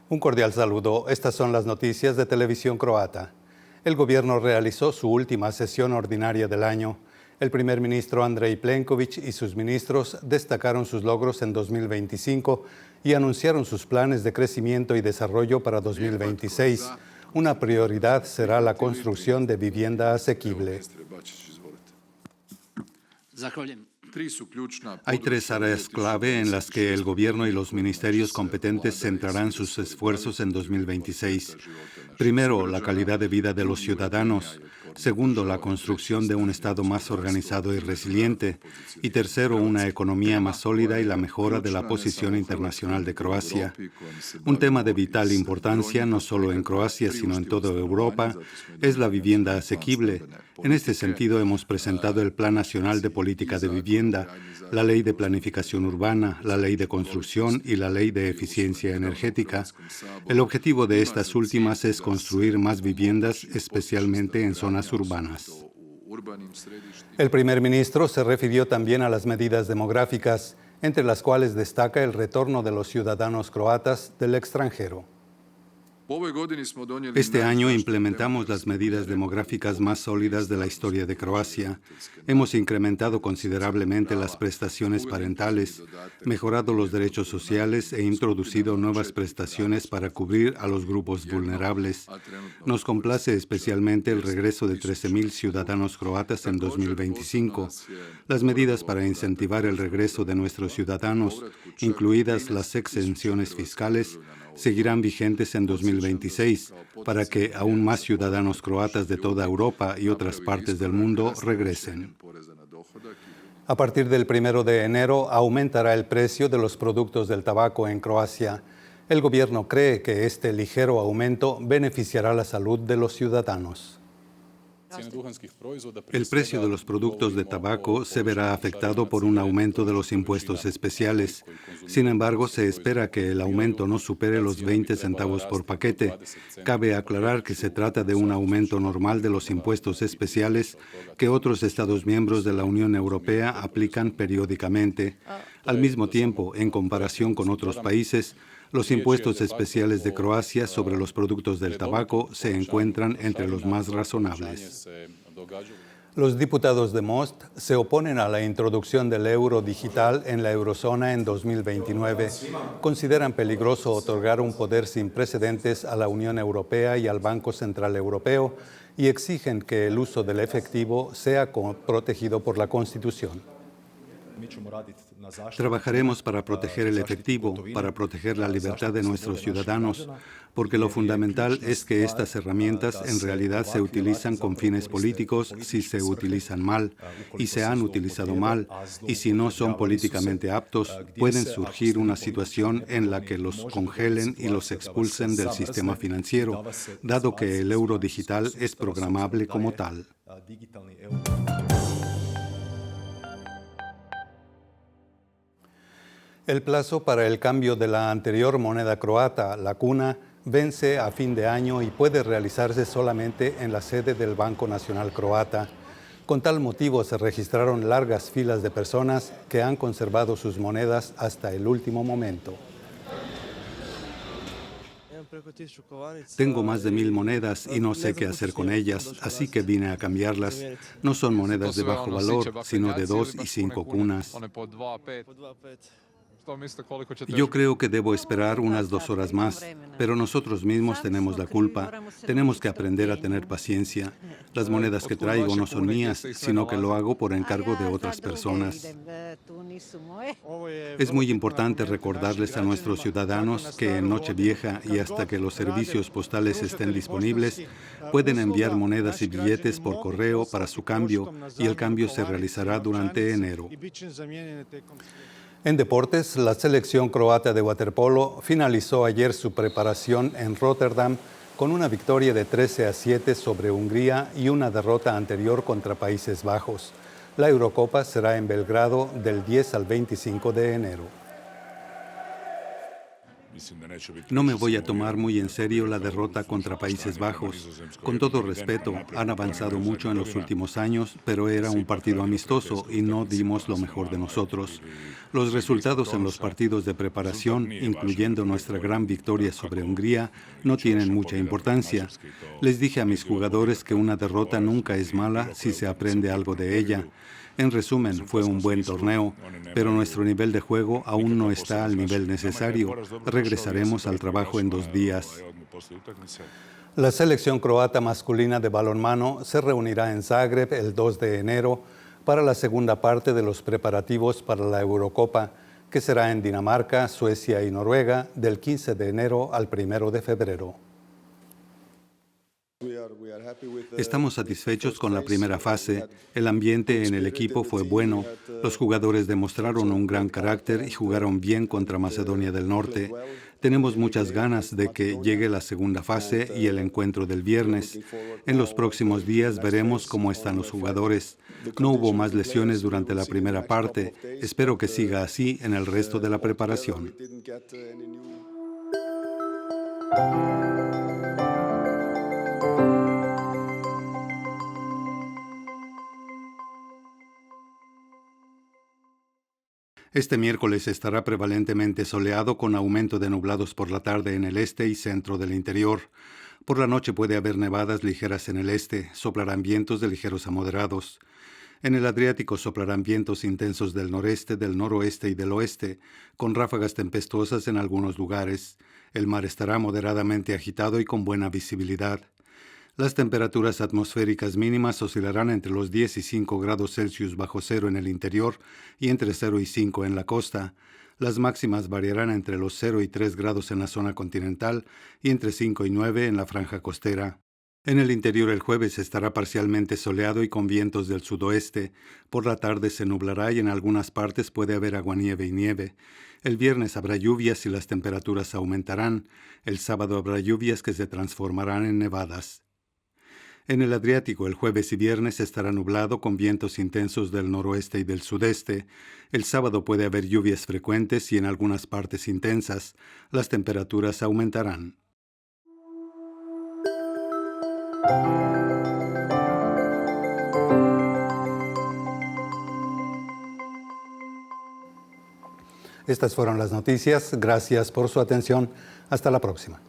Un cordial saludo. Estas son las noticias de Televisión Croata. El gobierno realizó su última sesión ordinaria del año. El primer ministro Andrej Plenković y sus ministros destacaron sus logros en 2025 y anunciaron sus planes de crecimiento y desarrollo para 2026. Una prioridad será la construcción de vivienda asequible. Hay tres áreas clave en las que el gobierno y los ministerios competentes centrarán sus esfuerzos en 2026. Primero, la calidad de vida de los ciudadanos. Segundo, la construcción de un Estado más organizado y resiliente. Y tercero, una economía más sólida y la mejora de la posición internacional de Croacia. Un tema de vital importancia, no solo en Croacia, sino en toda Europa, es la vivienda asequible. En este sentido, hemos presentado el Plan Nacional de Política de Vivienda, la Ley de Planificación Urbana, la Ley de Construcción y la Ley de Eficiencia Energética. El objetivo de estas últimas es construir más viviendas, especialmente en zonas urbanas. El primer ministro se refirió también a las medidas demográficas, entre las cuales destaca el retorno de los ciudadanos croatas del extranjero. Este año implementamos las medidas demográficas más sólidas de la historia de Croacia. Hemos incrementado considerablemente las prestaciones parentales, mejorado los derechos sociales e introducido nuevas prestaciones para cubrir a los grupos vulnerables. Nos complace especialmente el regreso de 13.000 ciudadanos croatas en 2025. Las medidas para incentivar el regreso de nuestros ciudadanos, incluidas las exenciones fiscales, seguirán vigentes en 2026 para que aún más ciudadanos croatas de toda Europa y otras partes del mundo regresen. A partir del 1 de enero aumentará el precio de los productos del tabaco en Croacia. El gobierno cree que este ligero aumento beneficiará la salud de los ciudadanos. El precio de los productos de tabaco se verá afectado por un aumento de los impuestos especiales. Sin embargo, se espera que el aumento no supere los 20 centavos por paquete. Cabe aclarar que se trata de un aumento normal de los impuestos especiales que otros Estados miembros de la Unión Europea aplican periódicamente. Al mismo tiempo, en comparación con otros países, los impuestos especiales de Croacia sobre los productos del tabaco se encuentran entre los más razonables. Los diputados de Most se oponen a la introducción del euro digital en la eurozona en 2029. Consideran peligroso otorgar un poder sin precedentes a la Unión Europea y al Banco Central Europeo y exigen que el uso del efectivo sea protegido por la Constitución. Trabajaremos para proteger el efectivo, para proteger la libertad de nuestros ciudadanos, porque lo fundamental es que estas herramientas en realidad se utilizan con fines políticos si se utilizan mal, y se han utilizado mal, y si no son políticamente aptos, pueden surgir una situación en la que los congelen y los expulsen del sistema financiero, dado que el euro digital es programable como tal. El plazo para el cambio de la anterior moneda croata, la kuna, vence a fin de año y puede realizarse solamente en la sede del Banco Nacional Croata. Con tal motivo se registraron largas filas de personas que han conservado sus monedas hasta el último momento. Tengo más de 1.000 monedas y no sé qué hacer con ellas, así que vine a cambiarlas. No son monedas de bajo valor, sino de 2 y 5 kunas. Yo creo que debo esperar unas 2 horas más, pero nosotros mismos tenemos la culpa. Tenemos que aprender a tener paciencia. Las monedas que traigo no son mías, sino que lo hago por encargo de otras personas. Es muy importante recordarles a nuestros ciudadanos que en Nochevieja y hasta que los servicios postales estén disponibles, pueden enviar monedas y billetes por correo para su cambio y el cambio se realizará durante enero. En deportes, la selección croata de waterpolo finalizó ayer su preparación en Rotterdam con una victoria de 13-7 sobre Hungría y una derrota anterior contra Países Bajos. La Eurocopa será en Belgrado del 10 al 25 de enero. No me voy a tomar muy en serio la derrota contra Países Bajos. Con todo respeto, han avanzado mucho en los últimos años, pero era un partido amistoso y no dimos lo mejor de nosotros. Los resultados en los partidos de preparación, incluyendo nuestra gran victoria sobre Hungría, no tienen mucha importancia. Les dije a mis jugadores que una derrota nunca es mala si se aprende algo de ella. En resumen, fue un buen torneo, pero nuestro nivel de juego aún no está al nivel necesario. Regresaremos al trabajo en 2 días. La selección croata masculina de balonmano se reunirá en Zagreb el 2 de enero para la segunda parte de los preparativos para la Eurocopa, que será en Dinamarca, Suecia y Noruega del 15 de enero al 1 de febrero. Estamos satisfechos con la primera fase. El ambiente en el equipo fue bueno. Los jugadores demostraron un gran carácter y jugaron bien contra Macedonia del Norte. Tenemos muchas ganas de que llegue la segunda fase y el encuentro del viernes. En los próximos días veremos cómo están los jugadores. No hubo más lesiones durante la primera parte. Espero que siga así en el resto de la preparación. Este miércoles estará prevalentemente soleado con aumento de nublados por la tarde en el este y centro del interior. Por la noche puede haber nevadas ligeras en el este, soplarán vientos de ligeros a moderados. En el Adriático soplarán vientos intensos del noreste, del noroeste y del oeste, con ráfagas tempestuosas en algunos lugares. El mar estará moderadamente agitado y con buena visibilidad. Las temperaturas atmosféricas mínimas oscilarán entre los 10 y 5 grados Celsius bajo cero en el interior y entre 0 y 5 en la costa. Las máximas variarán entre los 0 y 3 grados en la zona continental y entre 5 y 9 en la franja costera. En el interior el jueves estará parcialmente soleado y con vientos del sudoeste. Por la tarde se nublará y en algunas partes puede haber aguanieve y nieve. El viernes habrá lluvias y las temperaturas aumentarán. El sábado habrá lluvias que se transformarán en nevadas. En el Adriático el jueves y viernes estará nublado con vientos intensos del noroeste y del sudeste. El sábado puede haber lluvias frecuentes y en algunas partes intensas. Las temperaturas aumentarán. Estas fueron las noticias. Gracias por su atención. Hasta la próxima.